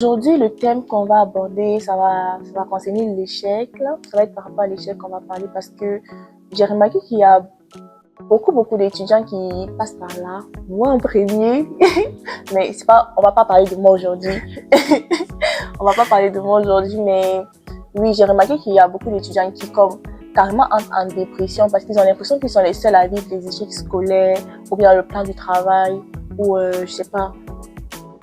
Aujourd'hui, le thème qu'on va aborder, ça va concerner l'échec. Ça va être par rapport à l'échec qu'on va parler parce que j'ai remarqué qu'il y a beaucoup d'étudiants qui passent par là. Moi en premier, mais c'est pas, on va pas parler de moi aujourd'hui. On va pas parler de moi aujourd'hui, mais oui, j'ai remarqué qu'il y a beaucoup d'étudiants qui, comme, carrément entrent en dépression parce qu'ils ont l'impression qu'ils sont les seuls à vivre les échecs scolaires ou bien le plan du travail ou, je sais pas,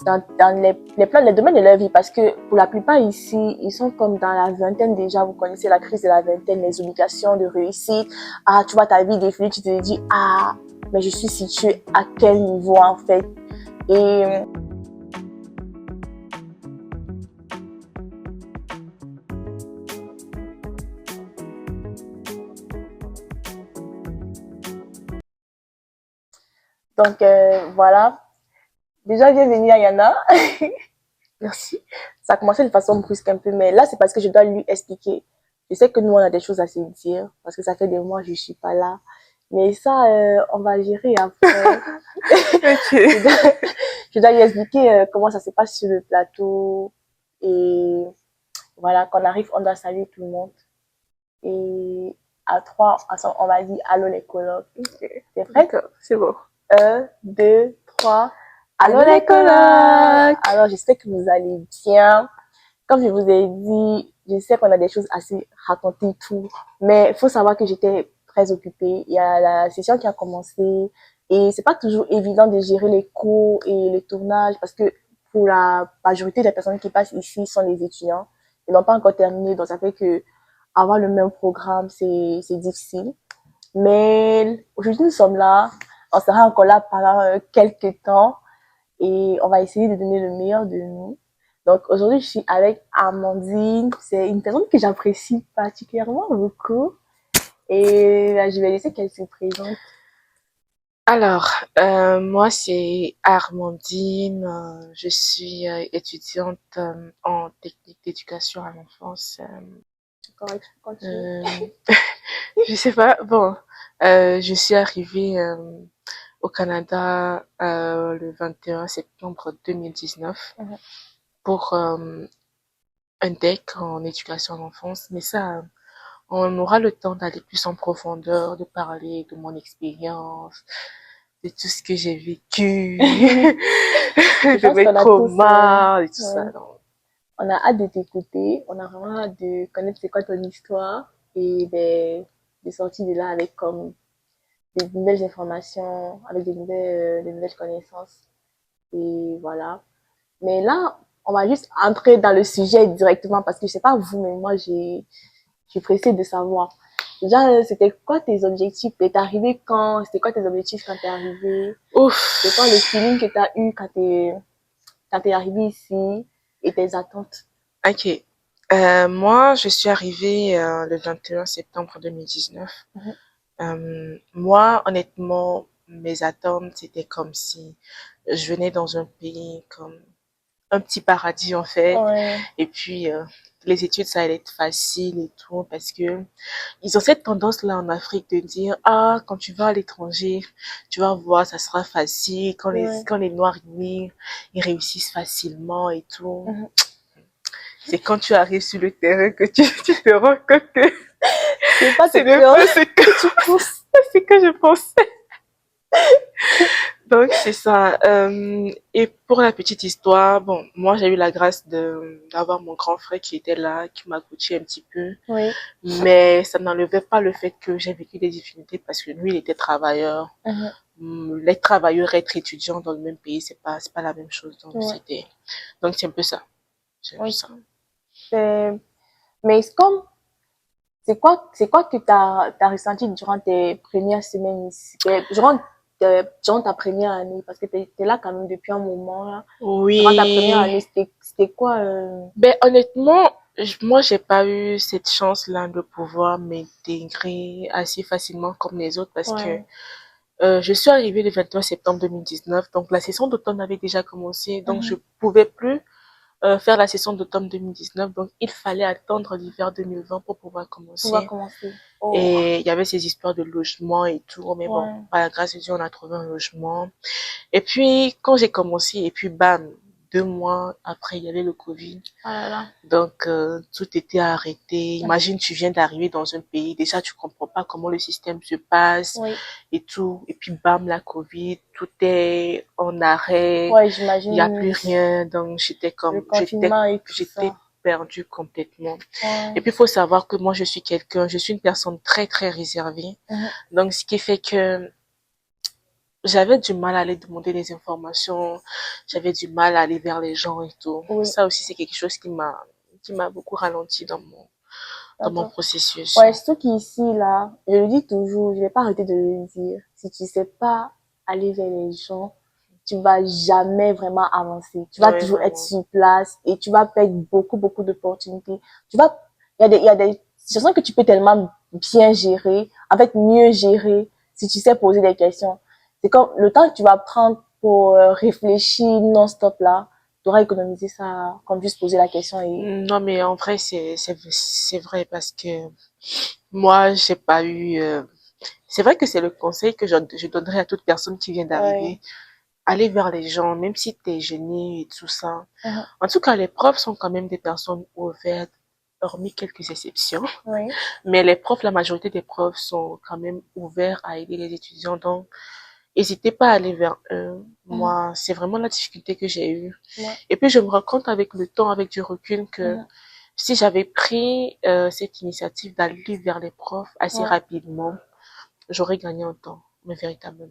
dans les domaines de leur vie parce que pour la plupart ici, ils sont comme dans la vingtaine déjà. Vous connaissez la crise de la vingtaine, les obligations de réussite. Ah, tu vois ta vie défiler, tu te dis, ah, mais je suis située à quel niveau en fait? Et donc, voilà. Déjà, bienvenue à Yana. Merci. Ça a commencé de façon brusque un peu, mais là, c'est parce que je dois lui expliquer. Je sais que nous, on a des choses à se dire, parce que ça fait des mois que je suis pas là. Mais ça, on va gérer après. je, Ok. dois, je dois lui expliquer comment ça se passe sur le plateau. Et voilà, quand on arrive, on doit saluer tout le monde. Et à trois, on va dire allô les colocs. Ok. T'es prête? D'accord, c'est bon. Un, deux, trois. Allô Allô les les colocs! colocs! Alors, j'espère que vous allez bien. Comme je vous ai dit, je sais qu'on a des choses à se raconter et tout, mais il faut savoir que j'étais très occupée. Il y a la session qui a commencé et c'est pas toujours évident de gérer les cours et les tournages parce que pour la majorité des personnes qui passent ici sont des étudiants. Ils n'ont pas encore terminé, donc ça fait que avoir le même programme, c'est difficile. Mais aujourd'hui, nous sommes là. On sera encore là pendant quelques temps et on va essayer de donner le meilleur de nous. Donc aujourd'hui, je suis avec Amandine. C'est une personne que j'apprécie particulièrement beaucoup. Et là, je vais laisser qu'elle se présente. Alors, moi c'est Armandine, je suis étudiante en technique d'éducation à l'enfance. Correct, je peux continuer. Euh, je sais pas, bon, je suis arrivée au Canada le 21 septembre 2019 Mhm. pour un DEC en éducation à l'enfance, mais ça, on aura le temps d'aller plus en profondeur, de parler de mon expérience, de tout ce que j'ai vécu, Je de pense mes qu'on a tous, traumas et tout ça. ouais, Donc, on a hâte de t'écouter. On a vraiment hâte de connaître c'est quoi ton histoire et de sortir de là avec comme des nouvelles informations, avec des nouvelles connaissances. Et voilà. Mais là, on va juste entrer dans le sujet directement parce que je sais pas vous, mais moi, je suis pressée de savoir. Déjà, c'était quoi tes objectifs? T'es arrivé quand? C'était quoi tes objectifs quand t'es arrivé? ouf. C'est quoi le feeling que t'as eu quand t'es arrivé ici et tes attentes? Ok. Moi, je suis arrivée le 21 septembre 2019. Mhm. Moi, honnêtement, mes attentes, c'était comme si je venais dans un pays comme un petit paradis en fait. Ouais. Et puis, les études, ça allait être facile et tout parce que ils ont cette tendance-là en Afrique de dire, ah, quand tu vas à l'étranger, tu vas voir, ça sera facile. Ouais. Quand les Noirs immigrent, ils réussissent facilement et tout. Mhm. C'est quand tu arrives sur le terrain que tu te rends compte que C'est pas c'est cette même peur pas ce que, que tu pousses. ce que je pensais. Donc, c'est ça. Et pour la petite histoire, bon, moi, j'ai eu la grâce d'avoir mon grand frère qui était là, qui m'a coaché un petit peu. Oui. Mais ça n'enlevait pas le fait que j'ai vécu des difficultés parce que lui, il était travailleur. Mhm. Les travailleurs, être étudiant dans le même pays, c'est pas la même chose. Ouais. Donc c'est un peu ça. C'est un peu Ok. ça. C'est- Mais c'est comme c'est quoi que t'as ressenti durant tes premières semaines ici, durant ta première année, parce que t'es là quand même depuis un moment, là. Durant ta première Oui. année, c'était quoi, Ben, honnêtement, moi, j'ai pas eu cette chance-là de pouvoir m'intégrer assez facilement comme les autres parce que ouais, je suis arrivée le 23 septembre 2019, donc la session d'automne avait déjà commencé, donc je mhm, pouvais plus faire la session d'automne 2019, donc il fallait attendre l'hiver 2020 pour pouvoir on va commencer. commencer. Oh, Et il y avait ces histoires de logement et tout, mais bon, ouais, par la grâce de Dieu, on a trouvé un logement. Et puis, quand j'ai commencé, et puis bam, 2 mois après, il y avait le Covid. Oh là là. Donc, tout était arrêté. Imagine, tu viens d'arriver dans un pays, déjà, tu comprends pas comment le système se passe Oui. et tout. Et puis, bam, la Covid, tout est en arrêt. Ouais, Il n'y a j'imagine plus rien. Donc, le confinement et tout j'étais ça. perdue complètement. Et Ouais. puis, il faut savoir que moi, je suis une personne très, très réservée. Mhm. Donc, ce qui fait que j'avais du mal à aller demander des informations, j'avais du mal à aller vers les gens et tout. Oui. Ça aussi, c'est quelque chose qui m'a beaucoup ralenti dans mon D'accord. processus. Ouais, surtout qu'ici, là, je le dis toujours, je vais pas arrêter de le dire. Si tu sais pas aller vers les gens, tu vas jamais vraiment avancer. Tu vas Ouais, toujours être vraiment. sur place et tu vas perdre beaucoup, beaucoup d'opportunités. Il y a des situations que tu peux tellement bien gérer, en fait, mieux gérer si tu sais poser des questions. C'est comme le temps que tu vas prendre pour réfléchir non-stop là, tu auras économisé ça, comme juste poser la question et, Non, mais en vrai, c'est vrai parce que moi, j'ai pas eu, c'est vrai que c'est le conseil que je donnerais à toute personne qui vient ouais. d'arriver. Aller vers les gens, même si t'es gêné et tout ça. Mhm. En tout cas, les profs sont quand même des personnes ouvertes, hormis quelques exceptions. Oui. Mais les profs, la majorité des profs sont quand même ouverts à aider les étudiants. Donc, n'hésitez pas à aller vers eux. Mhm. Moi, c'est vraiment la difficulté que j'ai eue. Ouais. Et puis, je me rends compte avec le temps, avec du recul, que Mhm. si j'avais pris cette initiative d'aller vers les profs assez Ouais. rapidement, j'aurais gagné en temps, mais véritablement.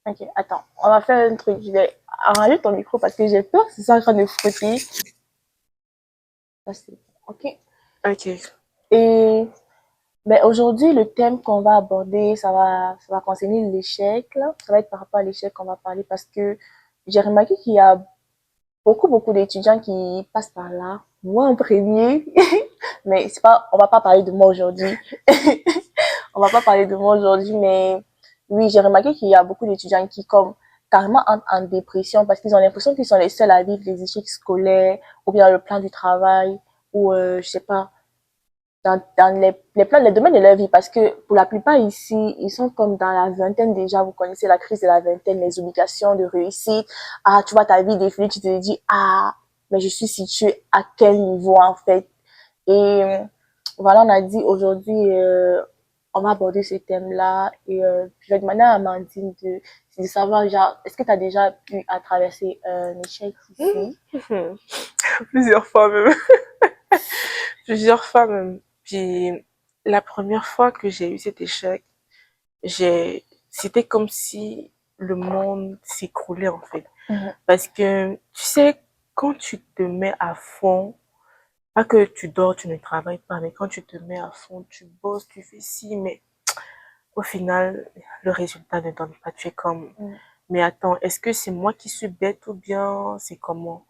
Ok, attends, on va faire un truc. Je vais arranger ton micro parce que j'ai peur que ça soit en train de frotter. Ça, c'est ok. Ok. Et ben, aujourd'hui, le thème qu'on va aborder, ça va concerner l'échec. Là. Ça va être par rapport à l'échec qu'on va parler parce que j'ai remarqué qu'il y a beaucoup, beaucoup d'étudiants qui passent par là. Moi en premier, mais c'est pas, on va pas parler de moi aujourd'hui. On va pas parler de moi aujourd'hui, mais oui, j'ai remarqué qu'il y a beaucoup d'étudiants qui, comme, carrément entrent en dépression parce qu'ils ont l'impression qu'ils sont les seuls à vivre les échecs scolaires ou bien le plan du travail ou, je sais pas, dans les plans, les domaines de leur vie parce que pour la plupart ici, ils sont comme dans la vingtaine déjà, vous connaissez la crise de la vingtaine, les obligations de réussite. Ah, tu vois ta vie défiler, tu te dis, ah, mais je suis située à quel niveau en fait? Et voilà, on a dit aujourd'hui, on va aborder ce thème-là et je vais demander à Amandine de savoir, genre, est-ce que tu as déjà pu à traverser un échec ici? Plusieurs fois même. Plusieurs fois même. Puis la première fois que j'ai eu cet échec, c'était comme si le monde s'écroulait en fait. Mhm. Parce que tu sais, quand tu te mets à fond, pas que tu dors, tu ne travailles pas, mais quand tu te mets à fond, tu bosses, tu fais ci, mais au final, le résultat ne donne pas. Tu es comme, Mhm. mais attends, est-ce que c'est moi qui suis bête ou bien c'est comment?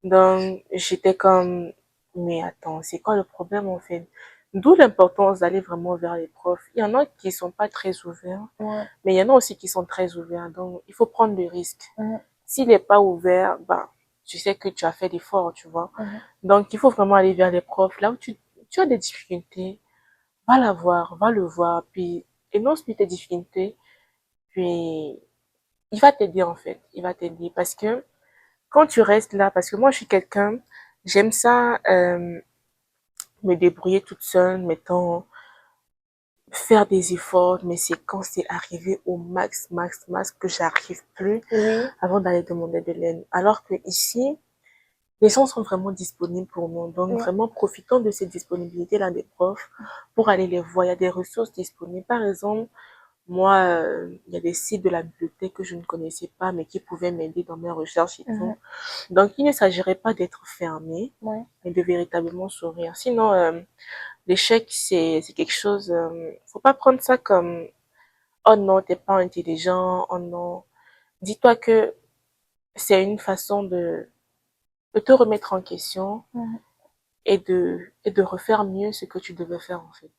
Donc, j'étais comme, mais attends, c'est quoi le problème en fait? D'où l'importance d'aller vraiment vers les profs. Il y en a qui sont pas très ouverts, Ouais. mais il y en a aussi qui sont très ouverts. Donc, il faut prendre le risque. Mhm. S'il n'est pas ouvert, ben, tu sais que tu as fait l'effort, tu vois. Mhm. Donc, il faut vraiment aller vers les profs. Là où tu as des difficultés, va la voir, va le voir, puis énonce lui tes difficultés, puis il va t'aider en fait. Il va t'aider parce que quand tu restes là, parce que moi je suis quelqu'un, j'aime ça me débrouiller toute seule, mettons, faire des efforts, mais c'est quand c'est arrivé au max que j'arrive plus Oui. avant d'aller demander de l'aide. Alors que ici, les gens sont vraiment disponibles pour nous. Donc Ouais. vraiment profitons de cette disponibilité-là des profs pour aller les voir. Il y a des ressources disponibles. Par exemple, moi, il y a des sites de la bibliothèque que je ne connaissais pas, mais qui pouvaient m'aider dans mes recherches et tout. Mhm. Donc, il ne s'agirait pas d'être fermé, Ouais. mais de véritablement s'ouvrir. Sinon, l'échec, c'est quelque chose, faut pas prendre ça comme, oh non, t'es pas intelligent, oh non. Dis-toi que c'est une façon de te remettre en question Mhm. et de refaire mieux ce que tu devais faire, en fait.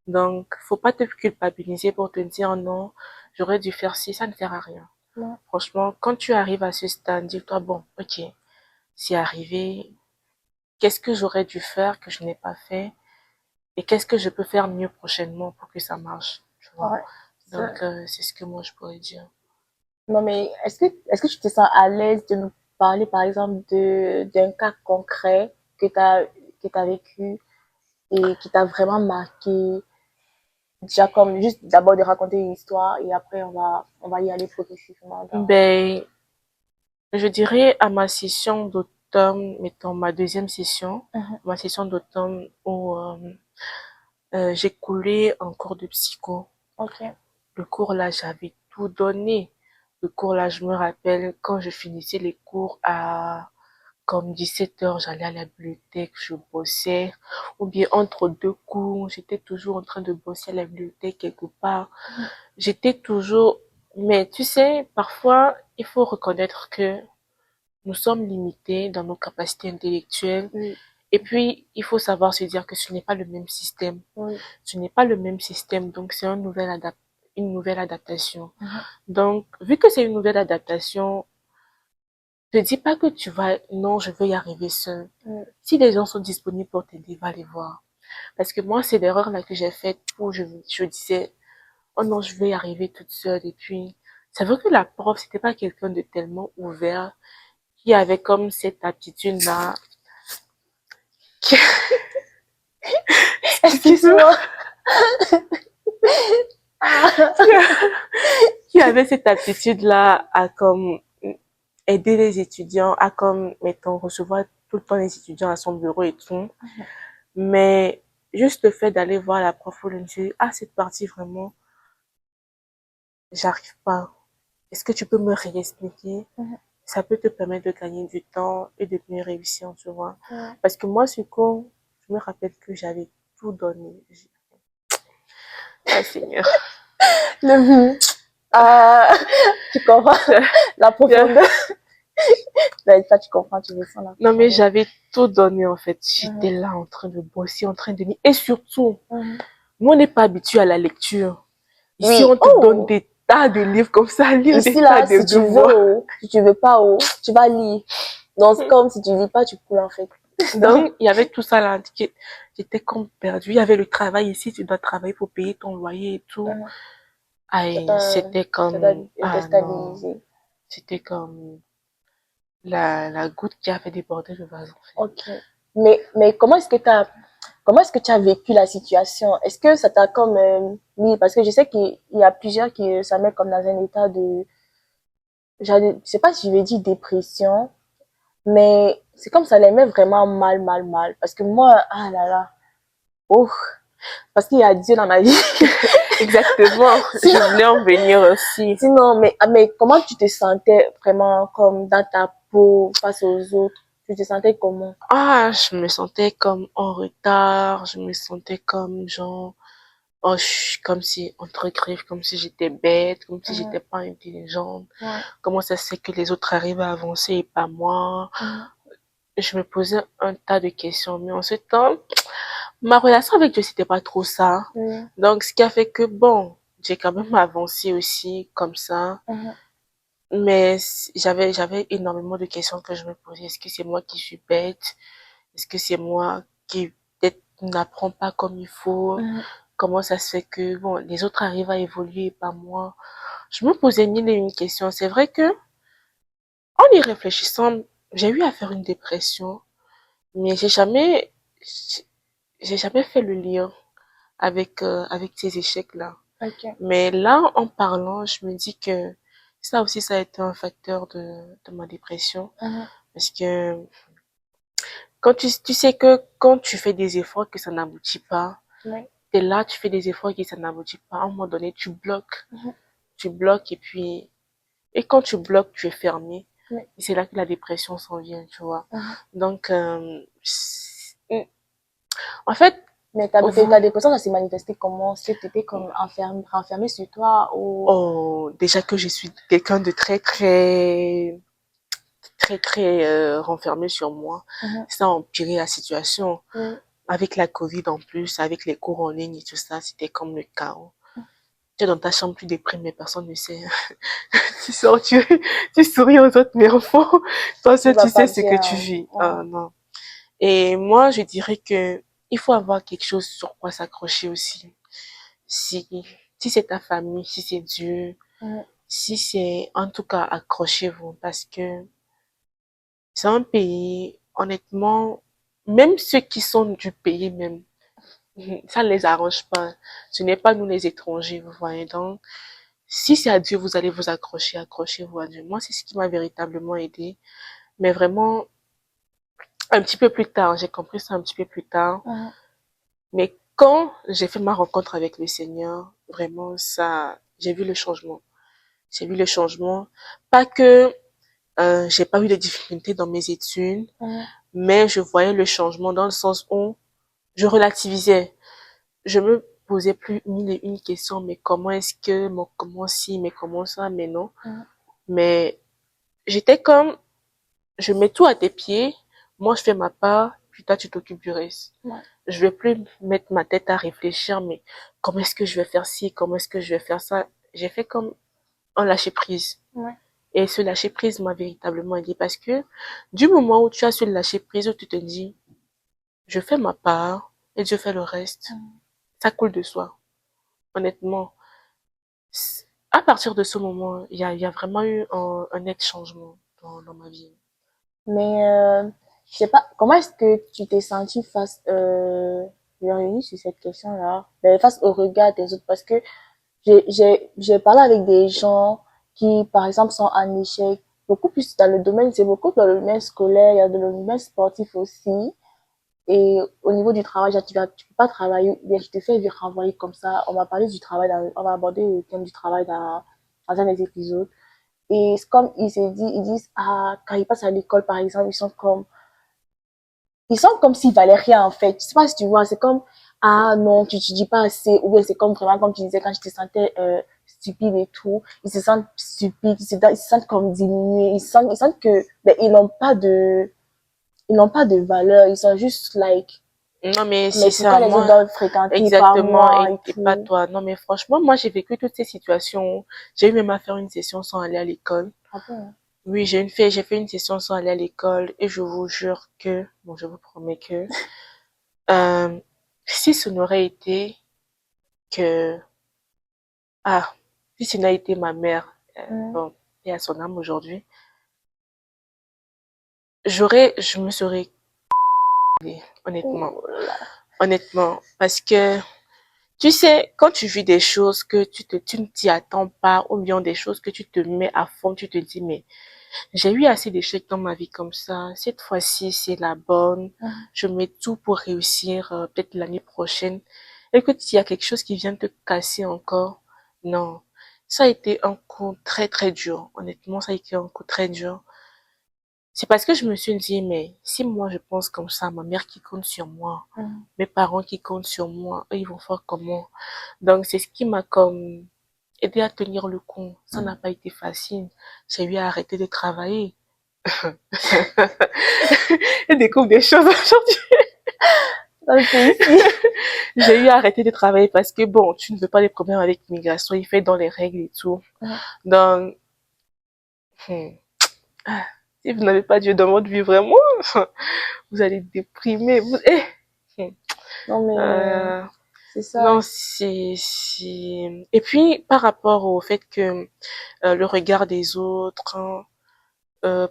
Donc, faut pas te culpabiliser pour te dire, non, j'aurais dû faire ci, ça ne sert à rien. Ouais. Franchement, quand tu arrives à ce stade, dis-toi, bon, ok, c'est arrivé, qu'est-ce que j'aurais dû faire que je n'ai pas fait et qu'est-ce que je peux faire mieux prochainement pour que ça marche, tu vois. Ouais. Donc, c'est ce que moi je pourrais dire. Non, mais est-ce que tu te sens à l'aise de nous parler, par exemple, d'un cas concret que t'as vécu et qui t'a vraiment marqué. Déjà, comme juste d'abord de raconter une histoire et après, on va y aller progressivement dans. Ben, je dirais à ma session d'automne, mettons ma deuxième session, Mhm. ma session d'automne où j'ai coulé en cours de psycho. Ok. Le cours là, j'avais tout donné. Le cours là, je me rappelle quand je finissais les cours à comme 17 heures, j'allais à la bibliothèque, je bossais. Ou bien entre deux cours, j'étais toujours en train de bosser à la bibliothèque quelque part. J'étais toujours, mais tu sais, parfois, il faut reconnaître que nous sommes limités dans nos capacités intellectuelles. Oui, Et puis, il faut savoir se dire que ce n'est pas le même système. oui. Ce n'est pas le même système, donc c'est une nouvelle adaptation. Mhm. Donc, vu que c'est une nouvelle adaptation, ne dis pas que tu vas, non, je vais y arriver seul. Oui. Si les gens sont disponibles pour t'aider, va les voir. Parce que moi, c'est l'erreur là que j'ai faite où je disais, oh non, je vais y arriver toute seule. Et puis, c'est vrai que la prof, c'était pas quelqu'un de tellement ouvert, qui avait comme cette attitude là, qui, excuse-moi, Excuse-moi. Ah. qui avait cette attitude là à comme aider les étudiants, à comme, mettons, recevoir tout le temps les étudiants à son bureau et tout. Mais juste le fait d'aller voir la prof, je me suis dit, ah, cette partie vraiment, j'arrive pas. Est-ce que tu peux me réexpliquer? Mhm. Ça peut te permettre de gagner du temps et de mieux réussir, tu vois. Ouais. Parce que moi, ce coup, je me rappelle que j'avais tout donné. Ah, Seigneur. Le, tu comprends la profondeur. Ben, ça, tu comprends, tu ressens la Non, mais profondeur. j'avais tout donné, en fait. Mhm. J'étais là en train de bosser, en train de lire. Et surtout, Mhm. nous, on n'est pas habitué à la lecture. Ici, Oui. on te donne Oh! des tas de livres comme ça, à lire des Ici, tas là, de si tu veux, devoirs. oh, si tu veux pas, oh, tu vas lire. Donc, c'est comme si tu lis pas, tu coules, en fait. Donc, Donc, il y avait tout ça là. J'étais comme perdue. Il y avait le travail ici. Tu dois travailler pour payer ton loyer et tout. mhm. Aïe, c'était Ça doit comme, ah non. déstabiliser. C'était comme la goutte qui a fait déborder le vase, en fait. Ok. Mais comment est-ce que tu as vécu la situation? Est-ce que ça t'a comme mis, parce que je sais qu'il y a plusieurs qui ça met comme dans un état de, je sais pas si je vais dire dépression, mais c'est comme ça les met vraiment mal, mal, mal. Parce que moi, ah là là, oh, parce qu'il y a Dieu dans ma vie. Exactement. Je Sinon, voulais en venir aussi. sinon, mais comment tu te sentais vraiment comme dans ta peau face aux autres? Tu te sentais comment? Ah, je me sentais comme en retard. Je me sentais comme genre, oh, comme si, entre griffes, comme si j'étais bête, comme si Mhm. j'étais pas intelligente. Ouais. Comment ça se fait que les autres arrivent à avancer et pas moi? Mhm. Je me posais un tas de questions. Mais en ce temps, ma relation avec Dieu, c'était pas trop ça. Oui. Donc, ce qui a fait que, bon, j'ai quand même avancé aussi comme ça. Mhm. Mais j'avais énormément de questions que je me posais. Est-ce que c'est moi qui suis bête? Est-ce que c'est moi qui peut-être n'apprends pas comme il faut? Mhm. Comment ça se fait que, bon, les autres arrivent à évoluer et pas moi? Je me posais mille et une questions. C'est vrai que, en y réfléchissant, j'ai eu à faire une dépression, mais j'ai jamais fait le lien avec ces échecs-là. Ok. Mais là, en parlant, je me dis que ça aussi, ça a été un facteur de ma dépression. Mhm. Parce que quand tu sais que quand tu fais des efforts que ça n'aboutit pas, Oui. t'es là, tu fais des efforts et que ça n'aboutit pas. À un moment donné, tu bloques. Mhm. Tu bloques et puis, et quand tu bloques, tu es fermé. Oui. Et c'est là que la dépression s'en vient, tu vois. Mhm. Donc, en fait, Ta vous, dépression, ça s'est manifesté comment? Est-ce que tu étais comme renfermée sur toi ou... oh, déjà que je suis quelqu'un de très renfermé sur moi, Mhm. ça a empiré la situation. Oui. Avec la Covid en plus, avec les cours en ligne et tout ça, c'était comme le chaos. Tu es dans ta chambre, tu déprimes, mais personne ne sait. Tu sors, tu souris aux autres, mais au fond, toi Tu seul, vas tu sais pas ce que bien. tu vis. Ouais. Ah, non. Et moi, je dirais que il faut avoir quelque chose sur quoi s'accrocher aussi. Si, si c'est ta famille, si c'est Dieu, Mhm. si c'est, en tout cas, accrochez-vous parce que C'est un pays, honnêtement, même ceux qui sont du pays même, ça ne les arrange pas. Ce n'est pas nous les étrangers, vous voyez. Donc, si c'est à Dieu, vous allez vous accrocher, accrochez-vous à Dieu. Moi, c'est ce qui m'a véritablement aidé. Mais vraiment, un petit peu plus tard, j'ai compris ça un petit peu plus tard. Mais quand j'ai fait ma rencontre avec le Seigneur, vraiment, ça, j'ai vu le changement. J'ai vu le changement. Pas que j'ai pas eu de difficultés dans mes études, mais je voyais le changement dans le sens où je relativisais. Je me posais plus mille et une questions, mais comment est-ce que, comment si, mais comment ça, mais non. Mais j'étais comme, je mets tout à tes pieds, moi je fais ma part, puis toi tu t'occupes du reste. Je vais plus mettre ma tête à réfléchir, mais comment est-ce que je vais faire ci, comment est-ce que je vais faire ça. J'ai fait comme un lâcher prise. Et ce lâcher prise m'a véritablement aidé parce que du moment où tu as ce lâcher prise, où tu te dis, je fais ma part et Dieu fait le reste, ça coule de soi. Honnêtement, à partir de ce moment, il y a vraiment eu un net changement dans ma vie. Mais je sais pas, comment est-ce que tu t'es senti face, je vais revenir sur cette question-là, mais face au regard des autres, parce que j'ai parlé avec des gens qui, par exemple, sont en échec, beaucoup plus dans le domaine, c'est beaucoup dans le domaine scolaire, il y a dans le domaine sportif aussi. Et au niveau du travail, genre, tu peux pas travailler, ou bien je te fais renvoyer comme ça. On va parler du travail, on va aborder le thème du travail dans un des épisodes. Et c'est comme ils se disent, ils disent, ah, quand ils passent à l'école, par exemple, ils sont comme s'ils valaient rien, en fait. Je sais pas si tu vois, c'est comme, ah, non, tu dis pas assez, ou bien c'est comme vraiment, comme tu disais, quand je te sentais, stupide et tout. Ils se sentent stupides, ils se sentent comme diminués, ils sentent que, ben, ils n'ont pas de valeur, ils sont juste like, Non, mais c'est mais ça, pourquoi les autres moi, doivent fréquenter par exactement, moi et et pas tout. toi. Non, mais franchement, moi, j'ai vécu toutes ces situations. J'ai eu même à faire une session sans aller à l'école. Ah bon? Oui, j'ai fait une session sans aller à l'école et je vous jure que, bon, je vous promets que, euh, si ce n'aurait été que, ah, si ce n'a été ma mère, bon, et à son âme aujourd'hui, je me serais, honnêtement, Oh là. honnêtement, parce que, tu sais, quand tu vis des choses que tu ne t'y attends pas, ou bien des choses que tu te mets à fond, tu te dis, mais j'ai eu assez d'échecs dans ma vie comme ça. Cette fois-ci, c'est la bonne. Je mets tout pour réussir, peut-être l'année prochaine. Et que il y a quelque chose qui vient te casser encore. Non. Ça a été un coup très, très dur. Honnêtement, ça a été un coup très dur. C'est parce que je me suis dit, mais si moi je pense comme ça, ma mère qui compte sur moi, mes parents qui comptent sur moi, eux, ils vont faire comment? Donc, c'est ce qui m'a comme aidé à tenir le coup. Ça n'a pas été facile. J'ai eu à arrêter de travailler. Je découvre des choses aujourd'hui. Donc, ici. J'ai eu à arrêter de travailler parce que bon, tu ne veux pas des problèmes avec l'immigration, il fait dans les règles et tout. Donc, hmm, ah, si vous n'avez pas Dieu dans votre vie vraiment, vous allez déprimer. Hmm. Non, mais Euh, c'est non, ça. c'est... Et puis, par rapport au fait que le regard des autres, hein,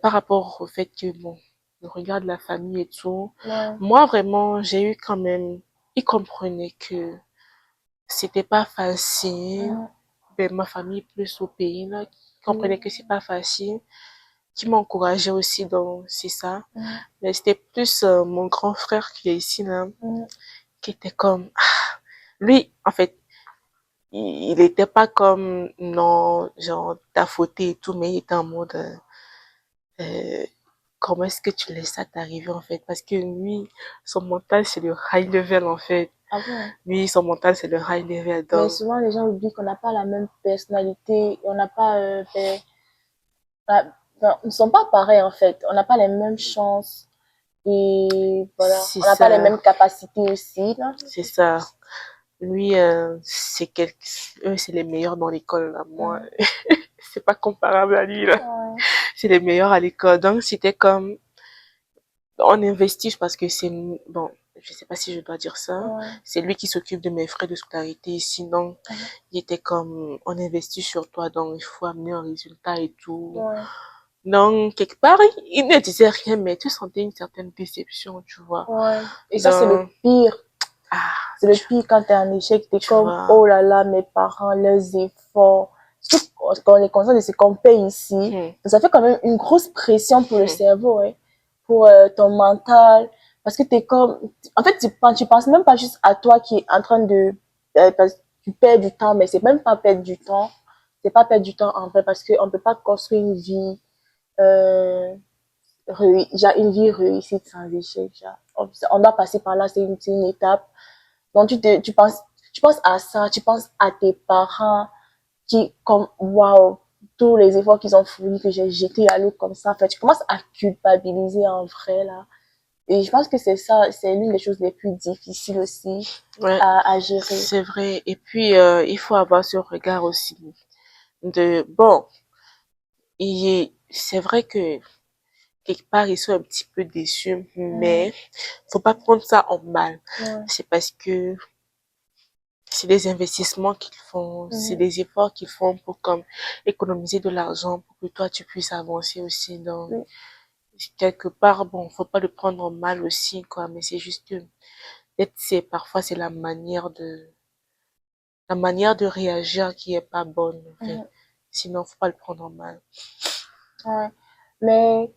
par rapport au fait que, bon, le regard de la famille et tout, Ouais. moi, vraiment, j'ai eu quand même... Ils comprenaient que c'était pas facile. Ben, ma famille plus au pays, là, qui comprenait que c'est pas facile, qui m'encourageait aussi, donc c'est ça. Mais c'était plus mon grand frère qui est ici, là, qui était comme, lui, en fait, il était pas comme, non, genre, t'as fauté et tout, mais il était en mode, euh, comment est-ce que tu laisses ça t'arriver, en fait? Parce que lui, son mental, c'est le high level, en fait. Ah bon? Lui, son mental, c'est le high level, Mais donc, souvent, les gens oublient qu'on n'a pas la même personnalité, on n'a pas, nous ne sommes pas pareils en fait, on n'a pas les mêmes chances et voilà, c'est on n'a pas les ça, mêmes capacités aussi, là. c'est ça. Lui, eux, c'est les meilleurs dans l'école, là. Moi, c'est pas comparable à lui, là. Ouais, C'est les meilleurs à l'école. Donc, c'était comme, on investit parce que c'est, bon, je sais pas si je dois dire ça. ouais, C'est lui qui s'occupe de mes frais de scolarité. Sinon, il était comme, on investit sur toi, donc il faut amener un résultat et tout. ouais. Donc, quelque part, il ne disait rien, mais tu sentais une certaine déception, tu vois. Ouais. Et ça, c'est le Donc, pire. ah, C'est le pire quand t'es en échec. T'es tu comme, vois. oh là là, mes parents, leurs efforts. Surtout quand on est conscient de ce qu'on paye ici. Hmm, Ça fait quand même une grosse pression pour le hmm, cerveau, hein, pour ton mental. Parce que t'es comme, en fait, tu penses même pas juste à toi qui est en train de, parce que tu perds du temps, mais c'est même pas perdre du temps. C'est pas perdre du temps en vrai parce qu'on peut pas construire une vie, euh, genre une vie réussie sans échec. Genre. On doit passer par là, c'est une étape. Donc, tu penses à ça, tu penses à tes parents qui, comme, waouh, tous les efforts qu'ils ont fournis, que j'ai jeté à l'eau comme ça. En fait, tu commences à culpabiliser en vrai, là. Et je pense que c'est ça, c'est l'une des choses les plus difficiles aussi ouais, à gérer. c'est vrai. Et puis, il faut avoir ce regard aussi de, bon, c'est vrai que quelque part, ils sont un petit peu déçus, Mm. mais faut pas prendre ça en mal. Ouais. C'est parce que c'est des investissements qu'ils font, c'est Mhm. des efforts qu'ils font pour comme économiser de l'argent pour que toi tu puisses avancer aussi dans Oui. quelque part. Bon, faut pas le prendre en mal aussi, quoi, mais c'est juste que peut-être parfois c'est la manière de réagir qui est pas bonne, en fait. Mhm. Sinon, faut pas le prendre en mal. Ouais. Mais,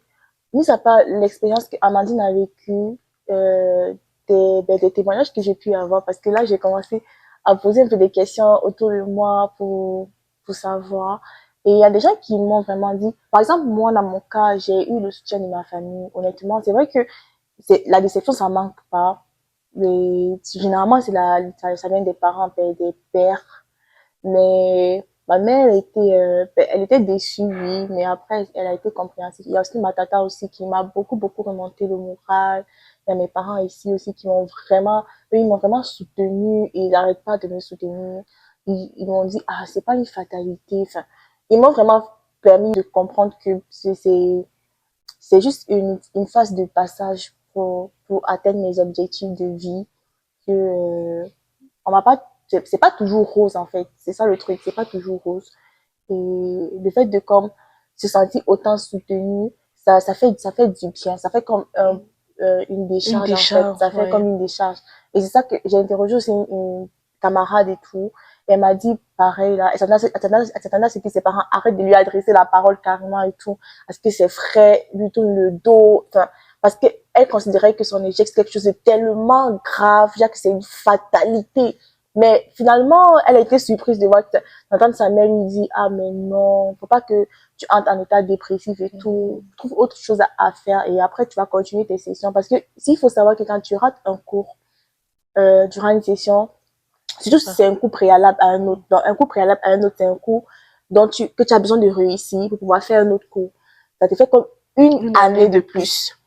mis à part l'expérience que Amandine a vécue, des témoignages que j'ai pu avoir, parce que là, j'ai commencé à poser un peu des questions autour de moi pour savoir. Et il y a des gens qui m'ont vraiment dit, par exemple, moi, dans mon cas, j'ai eu le soutien de ma famille. Honnêtement, c'est vrai que la déception, ça manque pas. Mais généralement, ça vient des parents, des pères. Mais ma mère, elle était déçue, oui, mais après, elle a été compréhensive. Il y a aussi ma tata aussi qui m'a beaucoup, beaucoup remonté le moral. Il y a mes parents ici aussi qui m'ont vraiment, eux, ils m'ont vraiment soutenue et ils n'arrêtent pas de me soutenir. Ils m'ont dit, ah, c'est pas une fatalité. Enfin, ils m'ont vraiment permis de comprendre que c'est juste une phase de passage pour atteindre mes objectifs de vie. Que, on m'a pas c'est pas toujours rose en fait, c'est ça le truc, c'est pas toujours rose. Et le fait de comme se sentir autant soutenu, ça fait du bien, ça fait comme une Une décharge en fait, décharge, ça fait ouais. comme une décharge. Et c'est ça que j'ai interrogé aussi une camarade et tout, et elle m'a dit pareil là, elle s'attendait à ce que ses parents arrêtent de lui adresser la parole carrément et tout, parce que ses frères lui tournent le dos, enfin, parce qu'elle considérait que son échec c'est quelque chose de tellement grave, déjà que c'est une fatalité. Mais finalement, elle a été surprise de voir que d'entendre sa mère lui dire, ah, mais non, faut pas que tu entres en état dépressif et tout. Trouve autre chose à faire et après, tu vas continuer tes sessions. Parce que s'il faut savoir que quand tu rates un cours, durant une session, surtout si c'est un cours préalable à un autre, donc un cours préalable à un autre, c'est un cours que tu as besoin de réussir pour pouvoir faire un autre cours. Ça te fait comme une Une année année de de plus. plus.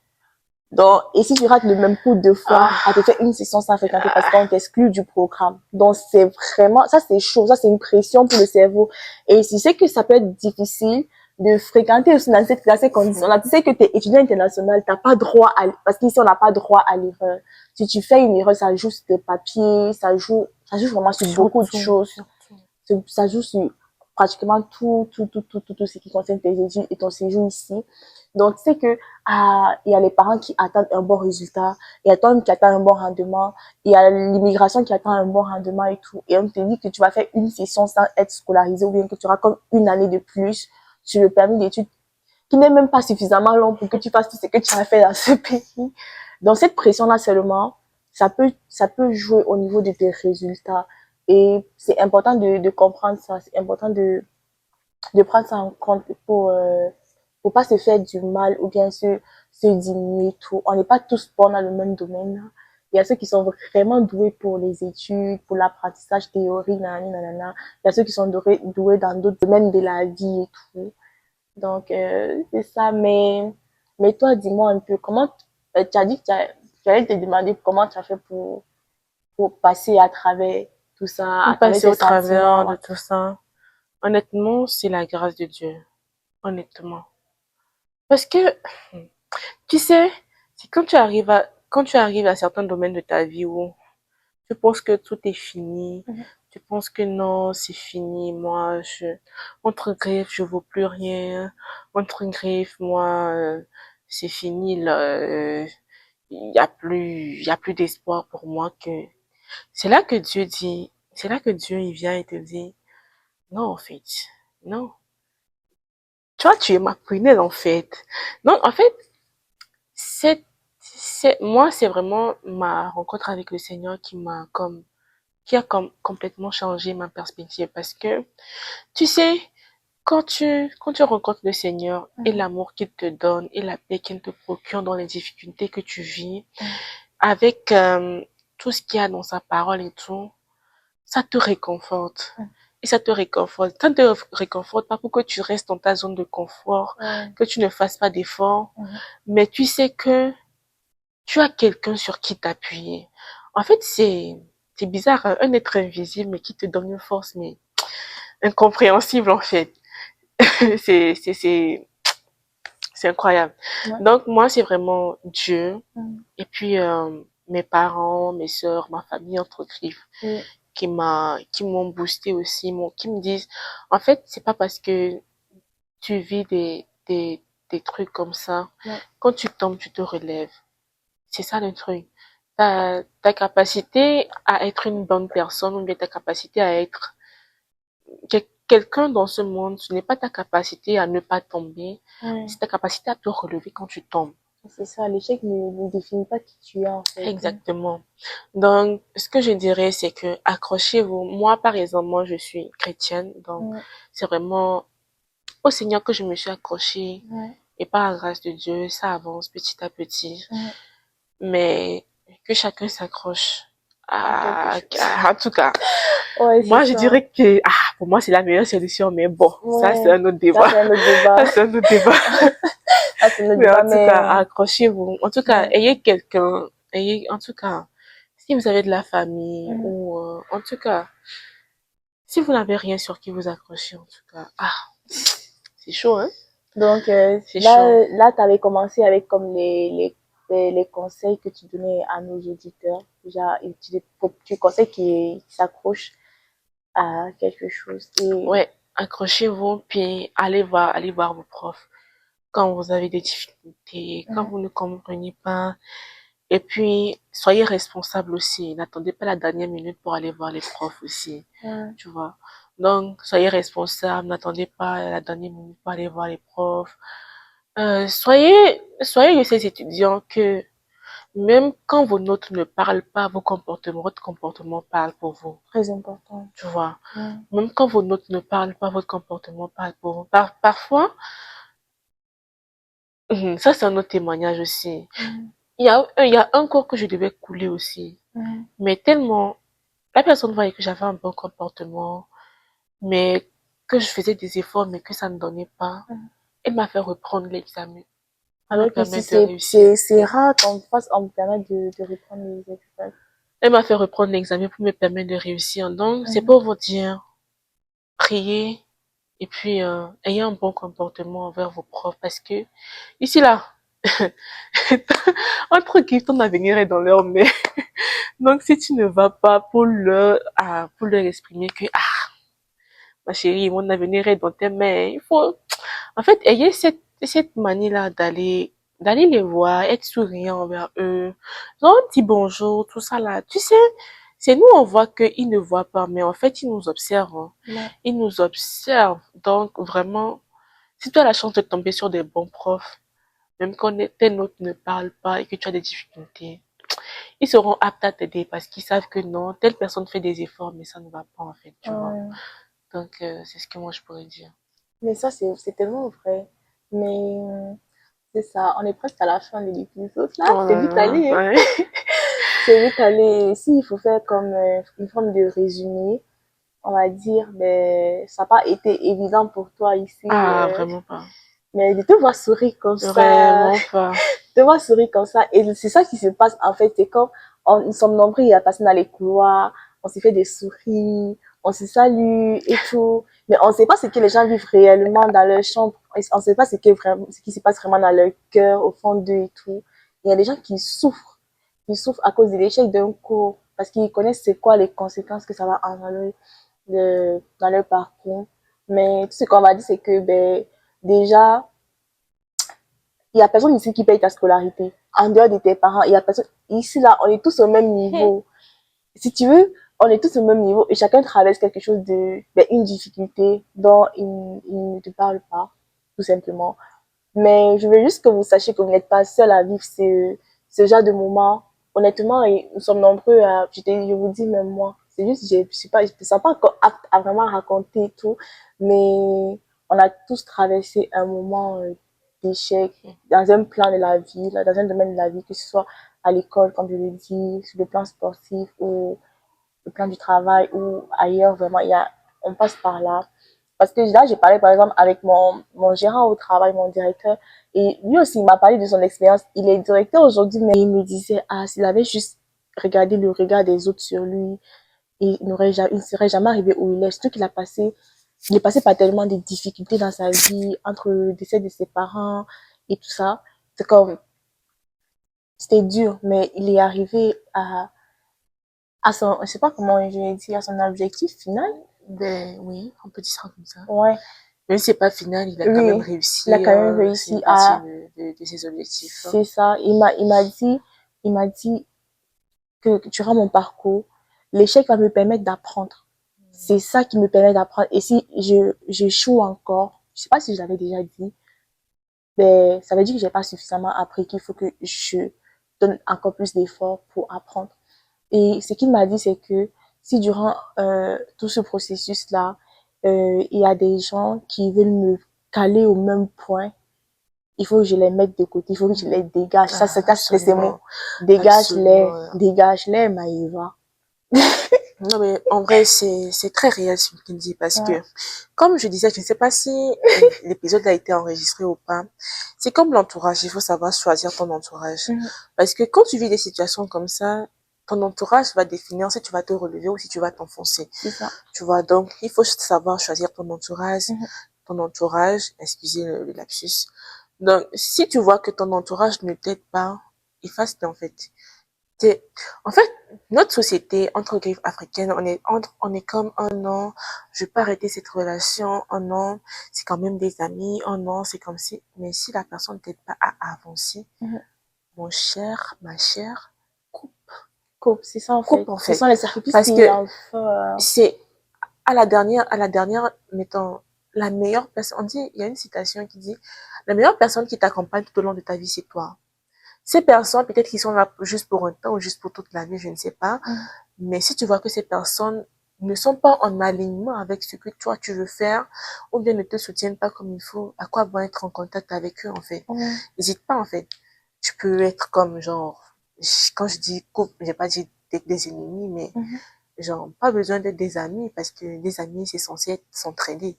Donc, et si tu rates le même coup deux fois, Ah, ça te fait une session sans fréquenter parce ah, qu'on t'exclut du programme. Donc, c'est vraiment, ça c'est chaud, ça c'est une pression pour le cerveau. Et si c'est que ça peut être difficile de fréquenter aussi dans ces conditions-là, tu sais que tu es étudiant international, t'as pas droit parce qu'ici on n'a pas droit à l'erreur. Si tu fais une erreur, ça joue sur tes papiers, ça joue vraiment sur beaucoup de surtout, choses. surtout. Ça joue sur pratiquement tout ce qui concerne tes études et ton séjour ici. Donc, tu sais que, il y a les parents qui attendent un bon résultat, il y a toi-même qui attends un bon rendement, il y a l'immigration qui attend un bon rendement et tout. Et on te dit que tu vas faire une session sans être scolarisé ou bien que tu auras comme une année de plus sur le permis d'études qui n'est même pas suffisamment long pour que tu fasses tout ce que tu as fait dans ce pays. Donc, cette pression-là seulement, ça peut jouer au niveau de tes résultats. Et c'est important de comprendre ça. C'est important de prendre ça en compte pour pas se faire du mal ou bien se diminuer tout. On n'est pas tous bons dans le même domaine. Il y a ceux qui sont vraiment doués pour les études, pour l'apprentissage théorique, nanani, nanana. Il y a ceux qui sont doués dans d'autres domaines de la vie et tout. Donc, c'est ça. Mais toi, dis-moi un peu, comment, tu as dit que tu allais te demander comment tu as fait pour passer à travers tout ça, à travers Passer tes au travers sentiments. de tout ça. Honnêtement, c'est la grâce de Dieu. Honnêtement. Parce que, tu sais, c'est quand tu arrives à certains domaines de ta vie où tu penses que tout est fini, Ouais. tu penses que non, c'est fini, moi, entre griffes, je vaux plus rien, entre griffes, moi, c'est fini, là, il y a plus d'espoir pour moi que, c'est là que Dieu, il vient et te dit, non, en fait, non. Toi, tu es ma prunelle, en fait. Donc, en fait, moi, c'est vraiment ma rencontre avec le Seigneur qui a comme complètement changé ma perspective parce que, tu sais, quand tu rencontres le Seigneur et l'amour qu'il te donne et la paix qu'il te procure dans les difficultés que tu vis, avec tout ce qu'il y a dans sa parole et tout, ça te réconforte. Et ça te réconforte. Ça ne te réconforte pas pour que tu restes dans ta zone de confort, que tu ne fasses pas d'efforts, mais tu sais que tu as quelqu'un sur qui t'appuyer. En fait, c'est bizarre, hein, un être invisible, mais qui te donne une force, mais incompréhensible, en fait. c'est, c'est, c'est, c'est incroyable. Ouais. Donc, moi, c'est vraiment Dieu. Et puis, mes parents, mes sœurs, ma famille entre griffes, qui m'ont boosté aussi, qui me disent, en fait, c'est pas parce que tu vis des trucs comme ça, quand tu tombes, tu te relèves. C'est ça le truc. Ta capacité à être une bonne personne ou bien ta capacité à être quelqu'un dans ce monde, ce n'est pas ta capacité à ne pas tomber, c'est ta capacité à te relever quand tu tombes. C'est ça, l'échec ne définit pas qui tu es en fait. Exactement. Donc, ce que je dirais, c'est que accrochez-vous. Moi, par exemple, moi, je suis chrétienne, donc c'est vraiment au Seigneur que je me suis accrochée. Et par la grâce de Dieu, ça avance petit à petit. Mais que chacun s'accroche en tout cas. Moi, je dirais que, pour moi, c'est la meilleure solution, mais bon, ça, c'est un autre débat. Ça, c'est un autre débat. Ça, c'est un autre débat. Ça, c'est un autre Mais débat, en tout cas, accrochez-vous. En tout cas, en tout cas, si vous avez de la famille ou, en tout cas, si vous n'avez rien sur qui vous accrocher, en tout cas, c'est chaud, hein? Donc, C'est chaud. là, tu avais commencé avec comme les conseils que tu donnais à nos auditeurs. Déjà, tu conseilles qu'ils s'accrochent à quelque chose. Ouais, accrochez-vous, puis allez voir vos profs. Quand vous avez des difficultés, quand vous ne comprenez pas, et puis, soyez responsable aussi. N'attendez pas la dernière minute pour aller voir les profs aussi. Tu vois. Donc, soyez responsable. N'attendez pas la dernière minute pour aller voir les profs. Soyez de ces étudiants que même quand vos notes ne parlent pas, votre comportement parle pour vous. Très important. Tu vois. Même quand vos notes ne parlent pas, votre comportement parle pour vous. Parfois, ça c'est un autre témoignage aussi. Il y a un cours que je devais couler aussi. Mais tellement, la personne voyait que j'avais un bon comportement, mais que je faisais des efforts, mais que ça ne donnait pas. Elle m'a fait reprendre l'examen. Alors que si c'est rare on me permet de reprendre les examens. Elle m'a fait reprendre l'examen pour me permettre de réussir. Donc, c'est pour vous dire, priez, et puis, ayez un bon comportement envers vos profs, parce que, ici là, entre qui ton avenir est dans leur main. Donc, si tu ne vas pas pour leur exprimer que, ma chérie, mon avenir est dans tes mains, il faut, en fait, ayez cette manie-là d'aller les voir, être souriant envers eux, genre un petit bonjour, tout ça là. Tu sais, c'est nous, on voit qu'ils ne voient pas, mais en fait, ils nous observent. Hein. Ils nous observent. Donc, vraiment, si tu as la chance de tomber sur des bons profs, même quand tes notes ne parlent pas et que tu as des difficultés, ils seront aptes à t'aider parce qu'ils savent que non, telle personne fait des efforts, mais ça ne va pas en fait, tu vois. Donc, c'est ce que moi je pourrais dire. Mais ça, c'est tellement vrai. Mais c'est ça, on est presque à la fin de l'épisode là. C'est vite allé. Hein? Ouais. C'est vite allé. Si il faut faire comme une forme de résumé, on va dire, ben, ça n'a pas été évident pour toi ici. Vraiment pas. Mais de te voir sourire comme ça. Vraiment pas. De te voir sourire comme ça. Et c'est ça qui se passe en fait. C'est comme nous sommes nombreux à passer dans les couloirs, on s'est fait des sourires, on se salue et tout. Mais on ne sait pas ce que les gens vivent réellement dans leur chambre. On ne sait pas ce qui se passe vraiment dans leur cœur, au fond d'eux et tout. Il y a des gens qui souffrent à cause de l'échec d'un cours. parce qu'ils connaissent c'est quoi les conséquences que ça va engendrer dans leur parcours. Mais tout ce qu'on va dire, c'est que déjà, il y a personne ici qui paye ta scolarité. En dehors de tes parents, il y a personne. Ici, là, on est tous au même niveau. Si tu veux, on est tous au même niveau et chacun traverse quelque chose une difficulté dont il ne te parle pas, tout simplement. Mais je veux juste que vous sachiez que vous n'êtes pas seul à vivre ce genre de moment. Honnêtement, et nous sommes nombreux je vous dis même moi. C'est juste, je me sens pas encore apte à vraiment raconter tout, mais on a tous traversé un moment d'échec dans un plan de la vie, là, dans un domaine de la vie, que ce soit à l'école, comme je le dis, sur le plan sportif ou le plan du travail ou ailleurs, vraiment, on passe par là. Parce que là, j'ai parlé par exemple avec mon gérant au travail, mon directeur, et lui aussi, il m'a parlé de son expérience. Il est directeur aujourd'hui, mais il me disait, ah, s'il avait juste regardé le regard des autres sur lui, il ne serait jamais arrivé où il est. Surtout il est passé par tellement de difficultés dans sa vie, entre le décès de ses parents et tout ça. C'est comme, c'était dur, mais il est arrivé à son, je sais pas comment je vais dire, à son objectif final. Ben oui, on peut dire ça comme ça. Ouais. Même si c'est pas final, il a quand même Oui, réussi. il a quand même C'est réussi une partie de ses objectifs. c'est ça. Il m'a dit que durant mon parcours, l'échec va me permettre d'apprendre. C'est ça qui me permet d'apprendre. Et si j'échoue encore, je sais pas si je l'avais déjà dit, mais ça veut dire que j'ai pas suffisamment appris, qu'il faut que je donne encore plus d'efforts pour apprendre. Et ce qu'il m'a dit, c'est que si durant tout ce processus-là, il y a des gens qui veulent me caler au même point, il faut que je les mette de côté, il faut que je les dégage. Ça, c'est ces mots. Dégage-les, Maïva. Non, mais en vrai, c'est très réel ce qu'il dit parce que, comme je disais, je ne sais pas si l'épisode a été enregistré ou pas. C'est comme l'entourage. Il faut savoir choisir ton entourage. Parce que quand tu vis des situations comme ça, ton entourage va définir si tu vas te relever ou si tu vas t'enfoncer. C'est ça. Tu vois, donc, il faut savoir choisir ton entourage. Ton entourage, excusez le lapsus. Donc, si tu vois que ton entourage ne t'aide pas, efface-le en fait. En fait, notre société, entre griffes africaines, on est comme, oh non, je vais pas arrêter cette relation, oh non, c'est quand même des amis, oh non, c'est comme si, mais si la personne ne t'aide pas à avancer, mon cher, ma chère, coupe. C'est ça en fait. Coupe en Ce fait. sont les sacrifices Parce qu'il que faut. c'est, à la dernière, mettons, la meilleure personne, on dit, il y a une citation qui dit, la meilleure personne qui t'accompagne tout au long de ta vie, c'est toi. Ces personnes, peut-être qu'ils sont là juste pour un temps ou juste pour toute la vie, je ne sais pas. Mais si tu vois que ces personnes ne sont pas en alignement avec ce que toi tu veux faire, ou bien ne te soutiennent pas comme il faut, à quoi bon être en contact avec eux, en fait? N'hésite pas, en fait. Tu peux être comme, genre, quand je dis couple, j'ai pas dit des ennemis, mais genre, pas besoin d'être des amis, parce que des amis, c'est censé être s'entraider.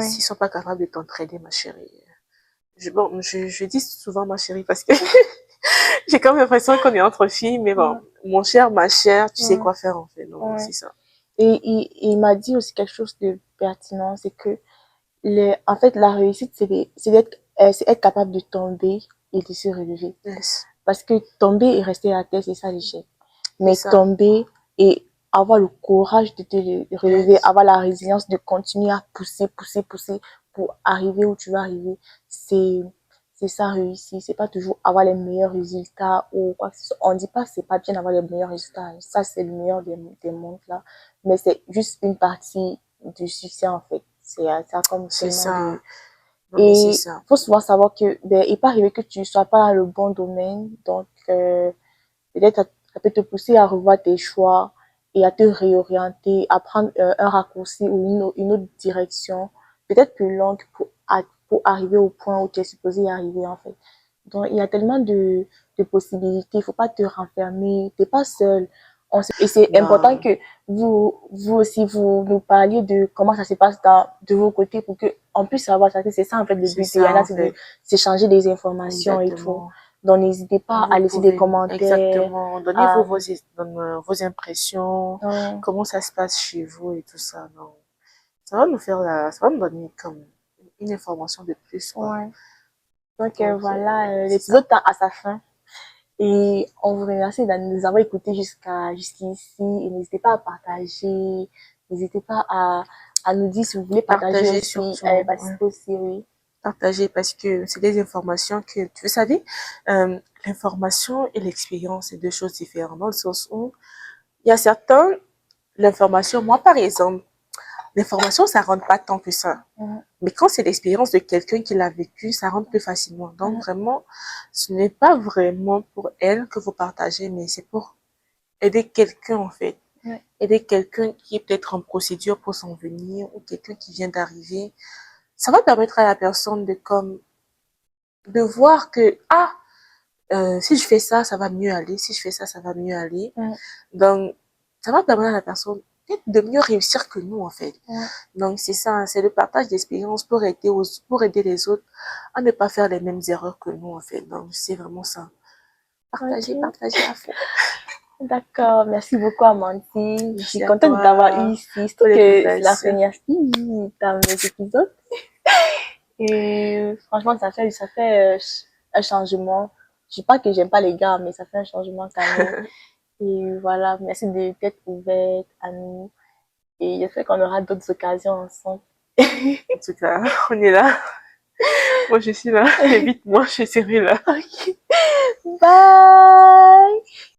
S'ils sont pas capables de t'entraider, ma chérie. Je dis souvent ma chérie parce que j'ai comme l'impression qu'on est entre filles, mais bon, mon cher, ma chère, tu sais quoi faire en fait, donc c'est ça. Et il m'a dit aussi quelque chose de pertinent, c'est que en fait, la réussite, c'est être capable de tomber et de se relever. Yes. Parce que tomber et rester à terre, c'est ça l'échec. Mais ça. tomber et avoir le courage de te relever, avoir la résilience de continuer à pousser pour arriver où tu veux arriver, c'est ça réussir. C'est pas toujours avoir les meilleurs résultats ou quoi que ce soit. On dit pas que c'est pas bien d'avoir les meilleurs résultats. Ça, c'est le meilleur des mondes là. Mais c'est juste une partie du succès en fait. Ça comme tellement de... Et il faut souvent savoir que il peut arriver que tu ne sois pas dans le bon domaine. Donc, peut-être ça peut te pousser à revoir tes choix et à te réorienter, à prendre un raccourci ou une autre direction, peut-être plus longue pour arriver au point où tu es supposé y arriver en fait. Donc, il y a tellement de possibilités. Il ne faut pas te renfermer. Tu n'es pas seul. Et c'est important que vous aussi, vous nous parliez de comment ça se passe de vos côtés pour qu'on puisse savoir ça. C'est ça, en fait, le but. Il y en a, c'est de s'échanger des informations et tout. Donc, n'hésitez pas à laisser des commentaires. Exactement. Donnez vos impressions, comment ça se passe chez vous et tout ça. Donc, ça va ça va nous donner comme une information de plus. Quoi. Ouais. Donc, voilà, l'épisode tend à sa fin. Et on vous remercie de nous avoir écoutés jusqu'ici. Et n'hésitez pas à partager. N'hésitez pas à nous dire si vous voulez partager Partagez aussi, surtout. Ouais. participer aussi, oui. Partager parce que c'est des informations que, vous savez, l'information et l'expérience, c'est deux choses différentes dans le sens où il y a certains, l'information, moi par exemple, l'information, ça rentre pas tant que ça. Mais quand c'est l'expérience de quelqu'un qui l'a vécu, ça rentre plus facilement. Donc vraiment, ce n'est pas vraiment pour elle que vous partagez, mais c'est pour aider quelqu'un en fait. Ouais. Aider quelqu'un qui est peut-être en procédure pour s'en venir ou quelqu'un qui vient d'arriver. Ça va permettre à la personne de voir que, si je fais ça, ça va mieux aller. Si je fais ça, ça va mieux aller. Donc, ça va permettre à la personne peut-être de mieux réussir que nous, en fait. Donc, c'est ça, c'est le partage d'expérience pour aider les autres à ne pas faire les mêmes erreurs que nous, en fait. Donc, c'est vraiment ça. Partager, Ok. partager à fond. D'accord, merci beaucoup Amandine. Je suis Merci à contente de t'avoir eu toi ici. pour Surtout que c'est la l'invitation. première fille dans mes épisodes. Et franchement, ça fait un changement. Je dis pas que j'aime pas les gars, mais ça fait un changement quand même. Et voilà, merci de t'être ouverte à nous. Et j'espère qu'on aura d'autres occasions ensemble. En tout cas, on est là. Moi, je suis là. Évite-moi, je serai là. Ok. Bye!